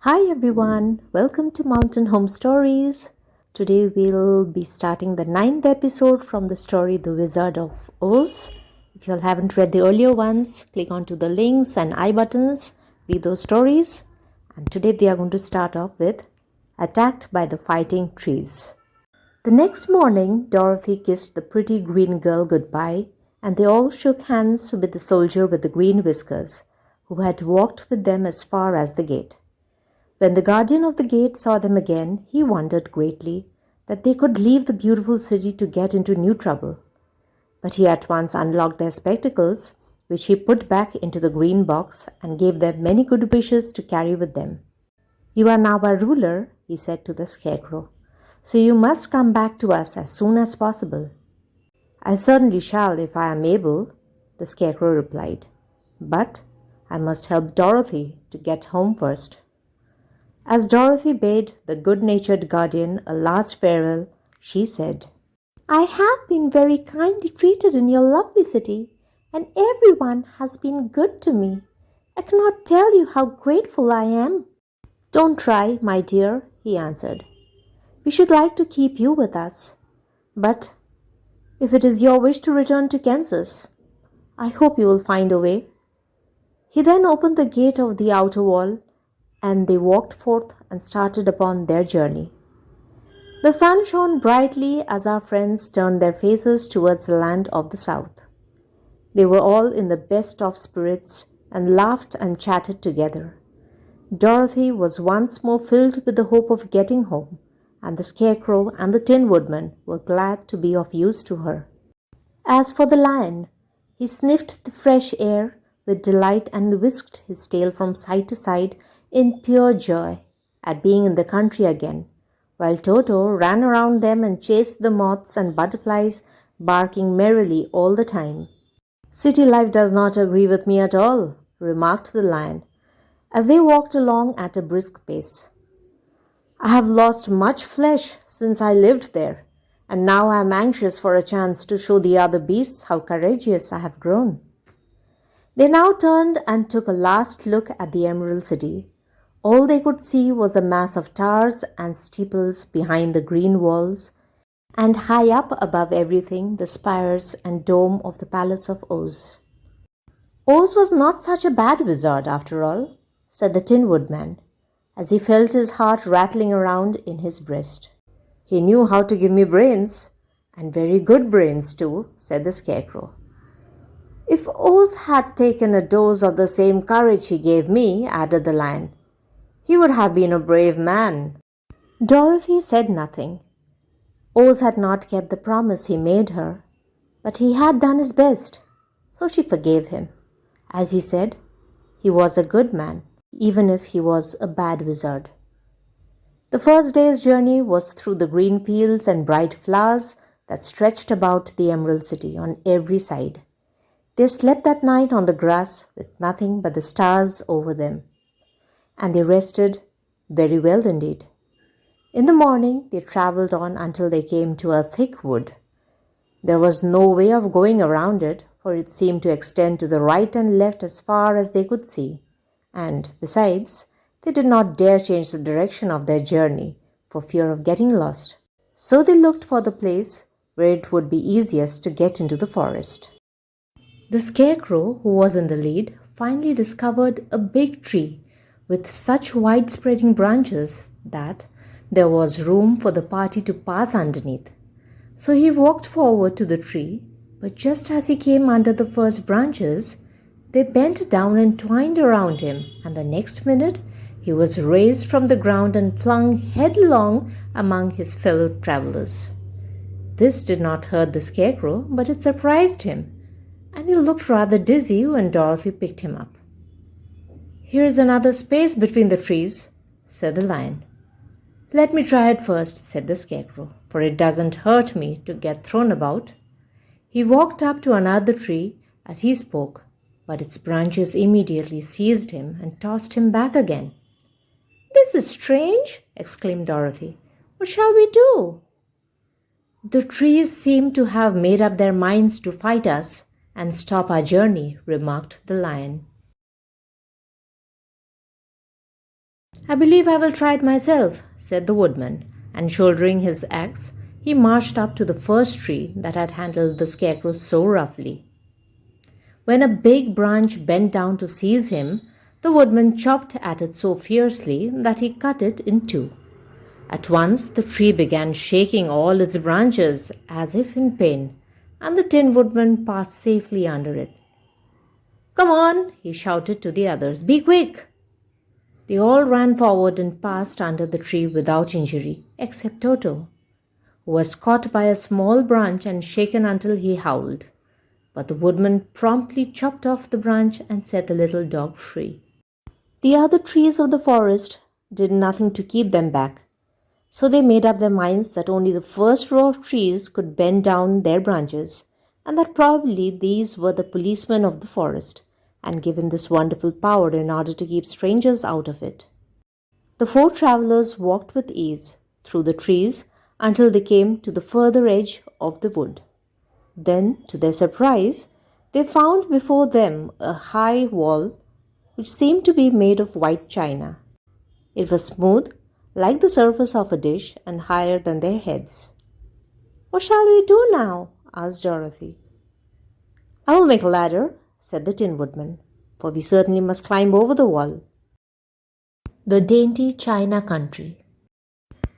Hi everyone, welcome to Mountain Home Stories. Today we'll be starting the ninth episode from the story The Wizard of Oz. If you all haven't read the earlier ones, click onto the links and I buttons, read those stories. And today we are going to start off with Attacked by the Fighting Trees. The next morning, Dorothy kissed the pretty green girl goodbye, and they all shook hands with the soldier with the green whiskers, who had walked with them as far as the gate. When the guardian of the gate saw them again, he wondered greatly that they could leave the beautiful city to get into new trouble. But he at once unlocked their spectacles, which he put back into the green box and gave them many good wishes to carry with them. "You are now our ruler," he said to the scarecrow, "so you must come back to us as soon as possible." "I certainly shall if I am able," the scarecrow replied, "but I must help Dorothy to get home first." As Dorothy bade the good-natured guardian a last farewell, she said, "I have been very kindly treated in your lovely city, and everyone has been good to me. I cannot tell you how grateful I am." "Don't try, my dear," he answered. "We should like to keep you with us. But if it is your wish to return to Kansas, I hope you will find a way." He then opened the gate of the outer wall, and they walked forth and started upon their journey. The sun shone brightly as our friends turned their faces towards the land of the south. They were all in the best of spirits and laughed and chatted together. Dorothy was once more filled with the hope of getting home, and the Scarecrow and the Tin Woodman were glad to be of use to her. As for the lion, he sniffed the fresh air with delight and whisked his tail from side to side in pure joy at being in the country again, while Toto ran around them and chased the moths and butterflies, barking merrily all the time. "City life does not agree with me at all," remarked the lion, as they walked along at a brisk pace. "I have lost much flesh since I lived there, and now I am anxious for a chance to show the other beasts how courageous I have grown." They now turned and took a last look at the Emerald City. All they could see was a mass of towers and steeples behind the green walls, and high up above everything the spires and dome of the Palace of Oz. "Oz was not such a bad wizard after all," said the Tin Woodman, as he felt his heart rattling around in his breast. "He knew how to give me brains, and very good brains too," said the Scarecrow. "If Oz had taken a dose of the same courage he gave me," added the lion, "he would have been a brave man." Dorothy said nothing. Oz had not kept the promise he made her, but he had done his best, so she forgave him. As he said, he was a good man, even if he was a bad wizard. The first day's journey was through the green fields and bright flowers that stretched about the Emerald City on every side. They slept that night on the grass with nothing but the stars over them, and they rested very well indeed. In the morning, they traveled on until they came to a thick wood. There was no way of going around it, for it seemed to extend to the right and left as far as they could see, and, besides, they did not dare change the direction of their journey for fear of getting lost. So they looked for the place where it would be easiest to get into the forest. The Scarecrow, who was in the lead, finally discovered a big tree with such wide-spreading branches that there was room for the party to pass underneath. So he walked forward to the tree, but just as he came under the first branches, they bent down and twined around him, and the next minute he was raised from the ground and flung headlong among his fellow travelers. This did not hurt the Scarecrow, but it surprised him, and he looked rather dizzy when Dorothy picked him up. "Here is another space between the trees," said the lion. "Let me try it first," said the Scarecrow, "for it doesn't hurt me to get thrown about." He walked up to another tree as he spoke, but its branches immediately seized him and tossed him back again. "This is strange," exclaimed Dorothy. "What shall we do?" "The trees seem to have made up their minds to fight us and stop our journey," remarked the lion. "I believe I will try it myself," said the woodman, and shouldering his axe, he marched up to the first tree that had handled the scarecrow so roughly. When a big branch bent down to seize him, the woodman chopped at it so fiercely that he cut it in two. At once the tree began shaking all its branches as if in pain, and the Tin Woodman passed safely under it. "Come on," he shouted to the others, "be quick!" They all ran forward and passed under the tree without injury, except Toto, who was caught by a small branch and shaken until he howled. But the woodman promptly chopped off the branch and set the little dog free. The other trees of the forest did nothing to keep them back, so they made up their minds that only the first row of trees could bend down their branches, and that probably these were the policemen of the forest, and given this wonderful power in order to keep strangers out of it. The four travelers walked with ease through the trees until they came to the further edge of the wood. Then, to their surprise, they found before them a high wall which seemed to be made of white china. It was smooth, like the surface of a dish, and higher than their heads. "What shall we do now?" asked Dorothy. "I will make a ladder," said the Tin Woodman, "for we certainly must climb over the wall." The dainty China country.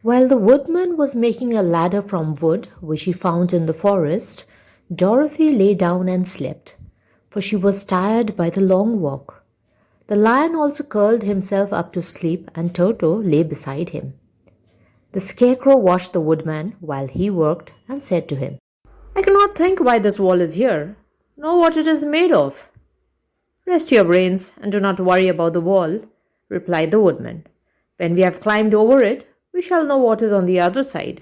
While the woodman was making a ladder from wood which he found in the forest, Dorothy lay down and slept, for she was tired by the long walk. The lion also curled himself up to sleep, and Toto lay beside him. The scarecrow watched the woodman while he worked and said to him, "I cannot think why this wall is here, nor what it is made of." "Rest your brains and do not worry about the wall," replied the woodman. "When we have climbed over it, we shall know what is on the other side."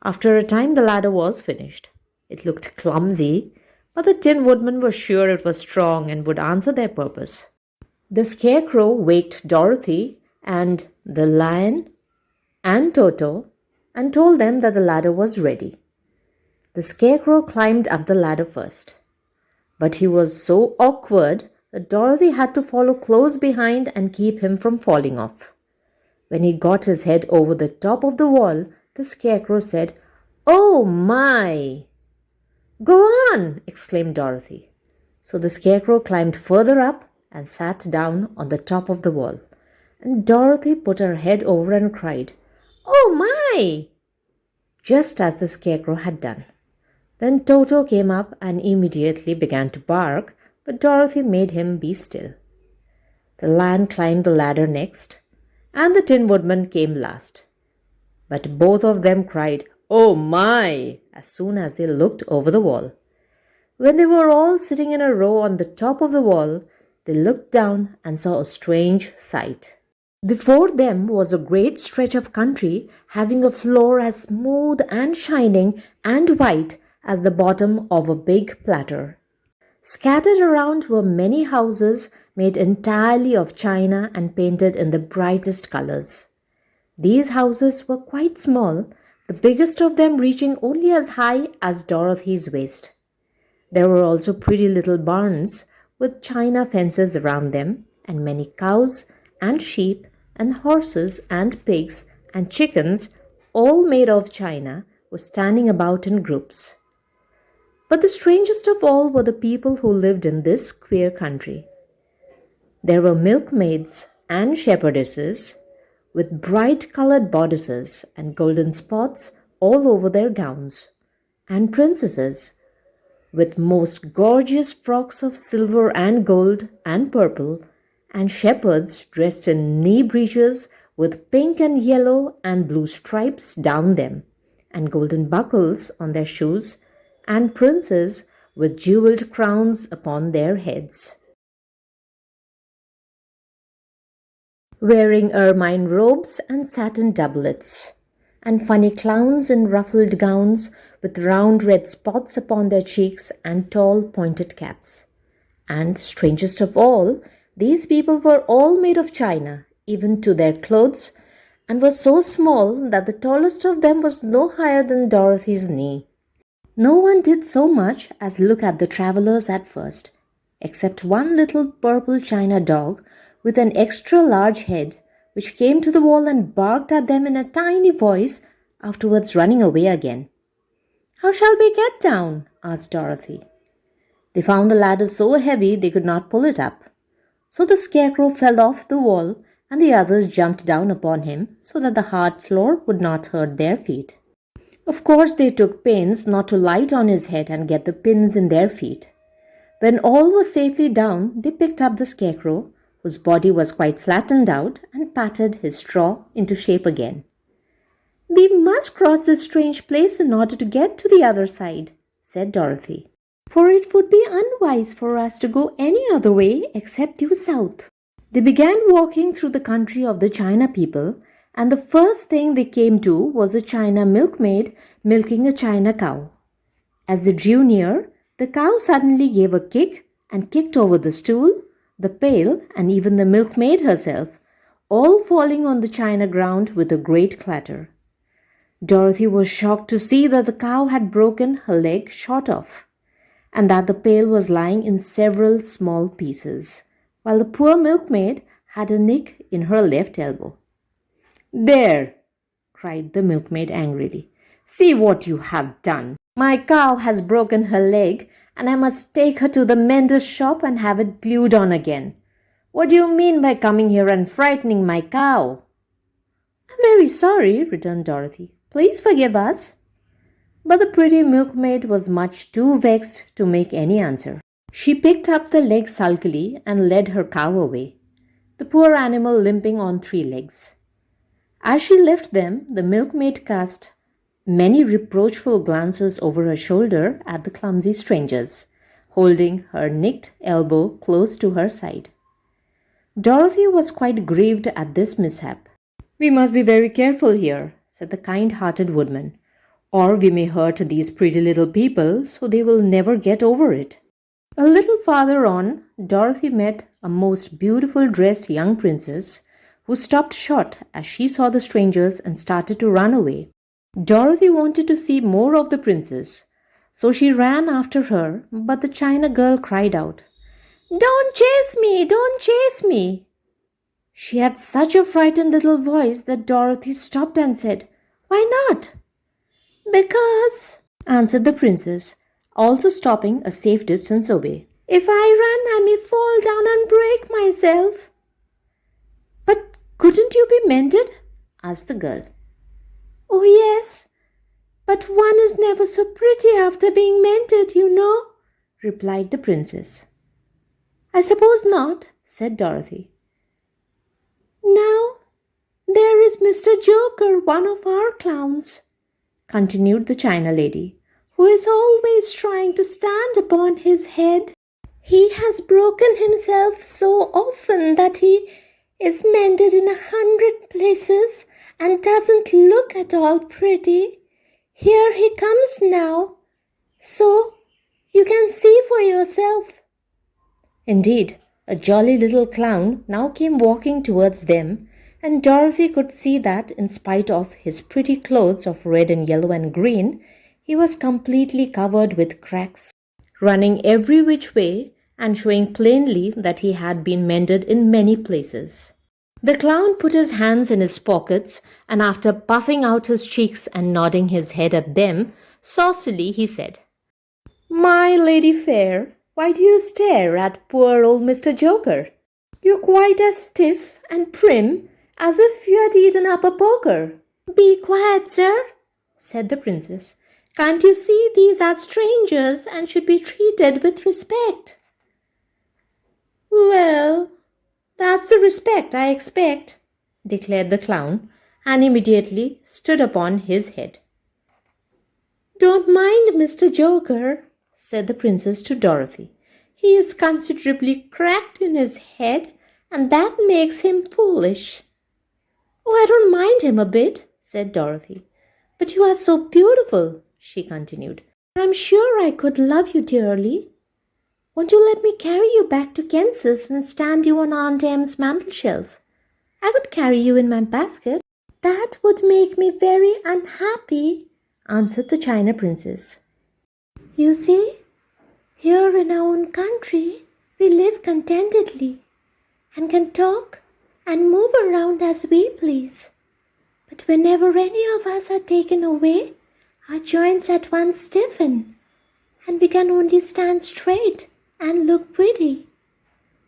After a time, the ladder was finished. It looked clumsy, but the Tin Woodman was sure it was strong and would answer their purpose. The scarecrow waked Dorothy and the lion and Toto and told them that the ladder was ready. The scarecrow climbed up the ladder first, but he was so awkward that Dorothy had to follow close behind and keep him from falling off. When he got his head over the top of the wall, the scarecrow said, "Oh my!" "Go on!" exclaimed Dorothy. So the scarecrow climbed further up and sat down on the top of the wall, and Dorothy put her head over and cried, "Oh my!" just as the scarecrow had done. Then Toto came up and immediately began to bark, but Dorothy made him be still. The lion climbed the ladder next, and the Tin Woodman came last. But both of them cried, "Oh my!" as soon as they looked over the wall. When they were all sitting in a row on the top of the wall, they looked down and saw a strange sight. Before them was a great stretch of country having a floor as smooth and shining and white as the bottom of a big platter. Scattered around were many houses made entirely of china and painted in the brightest colors. These houses were quite small, the biggest of them reaching only as high as Dorothy's waist. There were also pretty little barns with china fences around them, and many cows and sheep and horses and pigs and chickens, all made of china, were standing about in groups. But the strangest of all were the people who lived in this queer country. There were milkmaids and shepherdesses with bright-colored bodices and golden spots all over their gowns, and princesses with most gorgeous frocks of silver and gold and purple, and shepherds dressed in knee breeches with pink and yellow and blue stripes down them, and golden buckles on their shoes, and princes with jeweled crowns upon their heads, wearing ermine robes and satin doublets, and funny clowns in ruffled gowns with round red spots upon their cheeks and tall pointed caps. And strangest of all, these people were all made of china, even to their clothes, and were so small that the tallest of them was no higher than Dorothy's knee. No one did so much as look at the travelers at first, except one little purple china dog with an extra large head, which came to the wall and barked at them in a tiny voice, afterwards running away again. "How shall we get down?" asked Dorothy. They found the ladder so heavy they could not pull it up. So the scarecrow fell off the wall and the others jumped down upon him so that the hard floor would not hurt their feet. Of course, they took pains not to light on his head and get the pins in their feet. When all was safely down, they picked up the scarecrow, whose body was quite flattened out, and patted his straw into shape again. "We must cross this strange place in order to get to the other side," said Dorothy, "for it would be unwise for us to go any other way except due south." They began walking through the country of the China people, and the first thing they came to was a China milkmaid milking a China cow. As they drew near, the cow suddenly gave a kick and kicked over the stool, the pail, and even the milkmaid herself, all falling on the China ground with a great clatter. Dorothy was shocked to see that the cow had broken her leg short off, and that the pail was lying in several small pieces, while the poor milkmaid had a nick in her left elbow. "There!" cried the milkmaid angrily. "See what you have done! My cow has broken her leg, and I must take her to the mender's shop and have it glued on again. What do you mean by coming here and frightening my cow?" "I'm very sorry," returned Dorothy. "Please forgive us." But the pretty milkmaid was much too vexed to make any answer. She picked up the leg sulkily and led her cow away, the poor animal limping on 3 legs. As she left them, the milkmaid cast many reproachful glances over her shoulder at the clumsy strangers, holding her nicked elbow close to her side. Dorothy was quite grieved at this mishap. "We must be very careful here," said the kind-hearted woodman, "or we may hurt these pretty little people so they will never get over it." A little farther on, Dorothy met a most beautiful dressed young princess who stopped short as she saw the strangers and started to run away. Dorothy wanted to see more of the princess, so she ran after her, but the China girl cried out, "Don't chase me! Don't chase me!" She had such a frightened little voice that Dorothy stopped and said, "Why not?" "Because," answered the princess, also stopping a safe distance away, "if I run, I may fall down and break myself." "But couldn't you be mended?" asked the girl. "Oh, yes, but one is never so pretty after being mended, you know," replied the princess. "I suppose not," said Dorothy. "Now, there is Mr. Joker, one of our clowns," continued the China lady, "who is always trying to stand upon his head. He has broken himself so often that he is mended in 100 places and doesn't look at all pretty. Here he comes now, so you can see for yourself." Indeed, a jolly little clown now came walking towards them, and Dorothy could see that in spite of his pretty clothes of red and yellow and green, he was completely covered with cracks, running every which way and showing plainly that he had been mended in many places. The clown put his hands in his pockets, and after puffing out his cheeks and nodding his head at them, saucily he said, "My lady fair, why do you stare at poor old Mr. Joker? You're quite as stiff and prim as if you had eaten up a poker." "Be quiet, sir," said the princess. "Can't you see these are strangers and should be treated with respect?" "Well, that's the respect I expect," declared the clown, and immediately stood upon his head. "Don't mind Mr. Joker," said the princess to Dorothy. "He is considerably cracked in his head, and that makes him foolish." "Oh, I don't mind him a bit," said Dorothy. "But you are so beautiful," she continued. "I'm sure I could love you dearly. Won't you let me carry you back to Kansas and stand you on Aunt Em's mantelshelf? I would carry you in my basket." "That would make me very unhappy," answered the China princess. "You see, here in our own country, we live contentedly and can talk and move around as we please. But whenever any of us are taken away, our joints at once stiffen, and we can only stand straight and look pretty.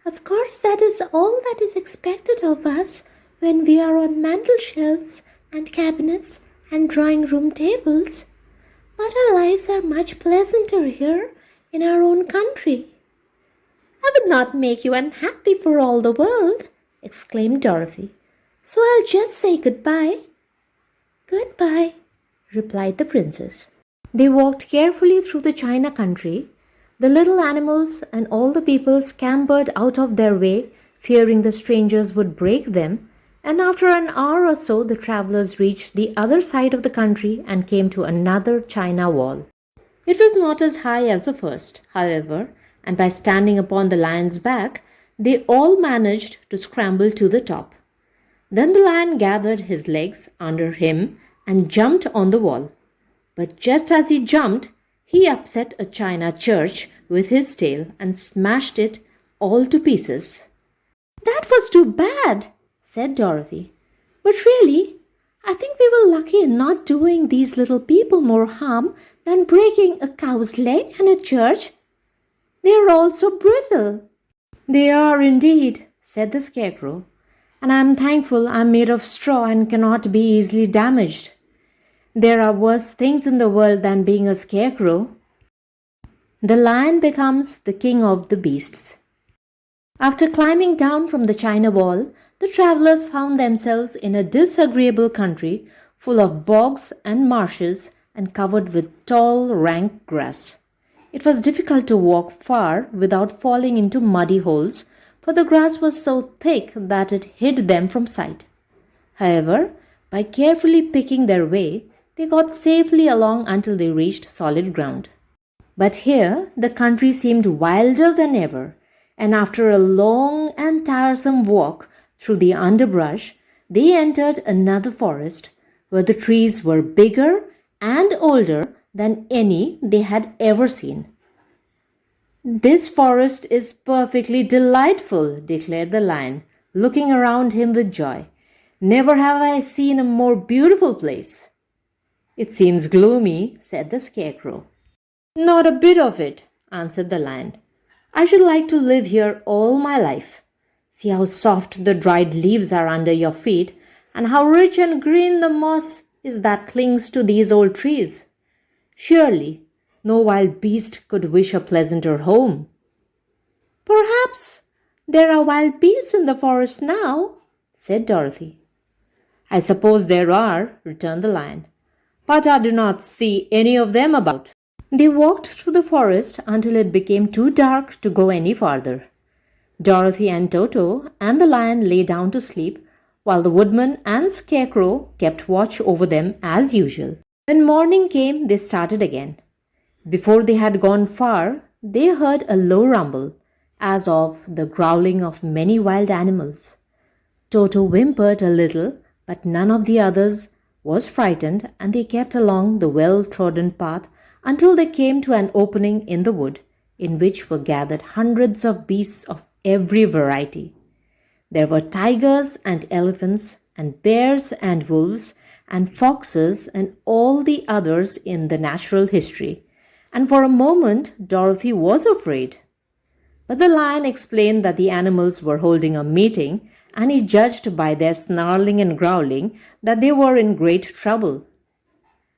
Of course, that is all that is expected of us when we are on mantel shelves and cabinets and drawing room tables. But our lives are much pleasanter here in our own country. I would not make you unhappy for all the world, exclaimed Dorothy. So I'll just say goodbye. Goodbye, replied the princess. They walked carefully through the China country. The little animals and all the people scampered out of their way, fearing the strangers would break them, and after an hour or so the travelers reached the other side of the country and came to another China wall. It was not as high as the first, however, and by standing upon the lion's back, they all managed to scramble to the top. Then the lion gathered his legs under him and jumped on the wall. But just as he jumped, he upset a china church with his tail and smashed it all to pieces. That was too bad, said Dorothy. But really, I think we were lucky in not doing these little people more harm than breaking a cow's leg and a church. They are all so brittle. They are indeed, said the Scarecrow, and I am thankful I am made of straw and cannot be easily damaged. There are worse things in the world than being a scarecrow. The lion becomes the king of the beasts. After climbing down from the China wall, the travelers found themselves in a disagreeable country full of bogs and marshes and covered with tall, rank grass. It was difficult to walk far without falling into muddy holes, for the grass was so thick that it hid them from sight. However, by carefully picking their way, they got safely along until they reached solid ground. But here the country seemed wilder than ever, and after a long and tiresome walk through the underbrush, they entered another forest where the trees were bigger and older than any they had ever seen. This forest is perfectly delightful, declared the lion, looking around him with joy. Never have I seen a more beautiful place. It seems gloomy, said the Scarecrow. Not a bit of it, answered the lion. I should like to live here all my life. See how soft the dried leaves are under your feet, and how rich and green the moss is that clings to these old trees. Surely, no wild beast could wish a pleasanter home. Perhaps there are wild beasts in the forest now, said Dorothy. I suppose there are, returned the lion, but I do not see any of them about. They walked through the forest until it became too dark to go any farther. Dorothy and Toto and the lion lay down to sleep, while the woodman and Scarecrow kept watch over them as usual. When morning came, they started again. Before they had gone far, they heard a low rumble, as of the growling of many wild animals. Toto whimpered a little, but none of the others was frightened, and they kept along the well-trodden path until they came to an opening in the wood, in which were gathered hundreds of beasts of every variety. There were tigers and elephants, and bears and wolves, and foxes, and all the others in the natural history. And for a moment, Dorothy was afraid. But the lion explained that the animals were holding a meeting, and he judged by their snarling and growling that they were in great trouble.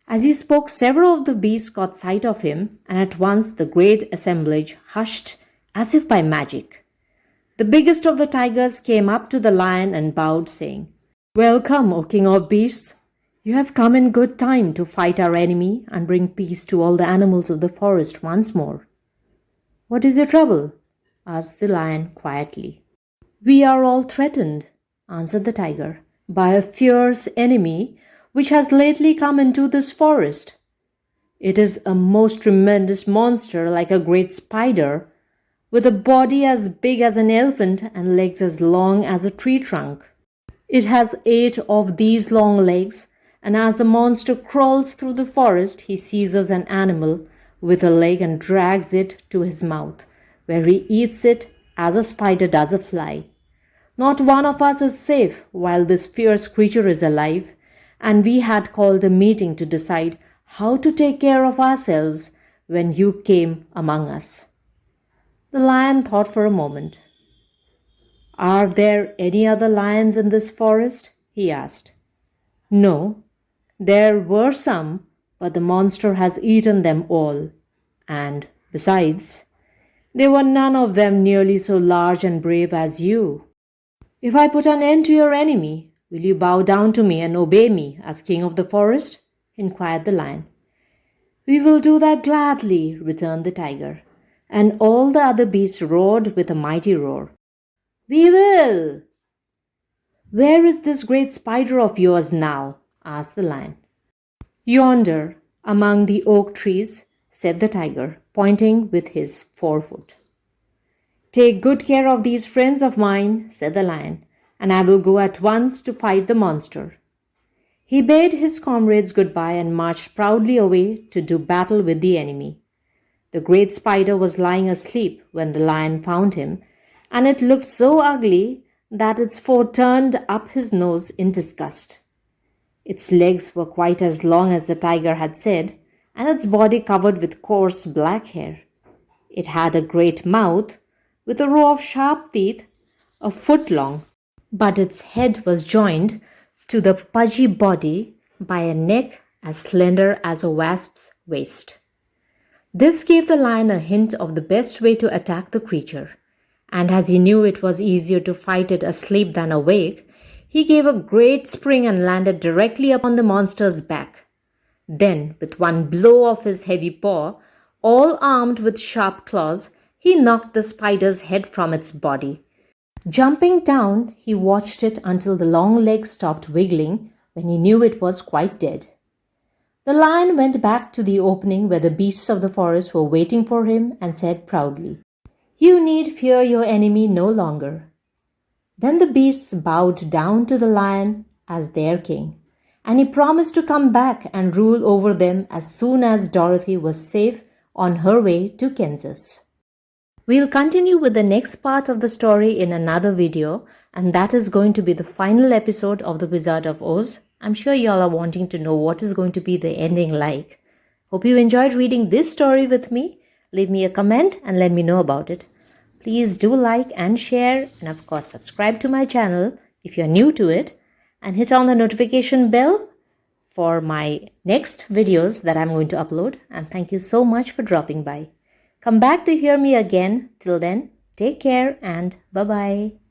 As he spoke, several of the beasts caught sight of him, and at once the great assemblage hushed as if by magic. The biggest of the tigers came up to the lion and bowed, saying, Welcome, O King of Beasts! You have come in good time to fight our enemy and bring peace to all the animals of the forest once more. What is your trouble? Asked the lion quietly. We are all threatened, answered the tiger, by a fierce enemy which has lately come into this forest. It is a most tremendous monster like a great spider, with a body as big as an elephant and legs as long as a tree trunk. It has 8 of these long legs, and as the monster crawls through the forest, he seizes an animal with a leg and drags it to his mouth, where he eats it as a spider does a fly. Not one of us is safe while this fierce creature is alive, and we had called a meeting to decide how to take care of ourselves when you came among us." The lion thought for a moment. "Are there any other lions in this forest?" he asked. "No, there were some, but the monster has eaten them all. And, besides, there were none of them nearly so large and brave as you. If I put an end to your enemy, will you bow down to me and obey me as king of the forest?" inquired the lion. "We will do that gladly," returned the tiger, and all the other beasts roared with a mighty roar. "We will!" "Where is this great spider of yours now?" asked the lion. "Yonder, among the oak trees," said the tiger, pointing with his forefoot. "Take good care of these friends of mine," said the lion, "and I will go at once to fight the monster." He bade his comrades goodbye and marched proudly away to do battle with the enemy. The great spider was lying asleep when the lion found him, and it looked so ugly that its foe turned up his nose in disgust. Its legs were quite as long as the tiger had said, and its body covered with coarse black hair. It had a great mouth, with a row of sharp teeth, a foot long, but its head was joined to the pudgy body by a neck as slender as a wasp's waist. This gave the lion a hint of the best way to attack the creature, and as he knew it was easier to fight it asleep than awake, he gave a great spring and landed directly upon the monster's back. Then, with one blow of his heavy paw, all armed with sharp claws, he knocked the spider's head from its body. Jumping down, he watched it until the long legs stopped wiggling, when he knew it was quite dead. The lion went back to the opening where the beasts of the forest were waiting for him and said proudly, "You need fear your enemy no longer." Then the beasts bowed down to the lion as their king, and he promised to come back and rule over them as soon as Dorothy was safe on her way to Kansas. We'll continue with the next part of the story in another video, and that is going to be the final episode of The Wizard of Oz. I'm sure y'all are wanting to know what is going to be the ending like. Hope you enjoyed reading this story with me. Leave me a comment and let me know about it. Please do like and share, and of course subscribe to my channel if you're new to it, and hit on the notification bell for my next videos that I'm going to upload. And thank you so much for dropping by. Come back to hear me again. Till then, take care and bye-bye.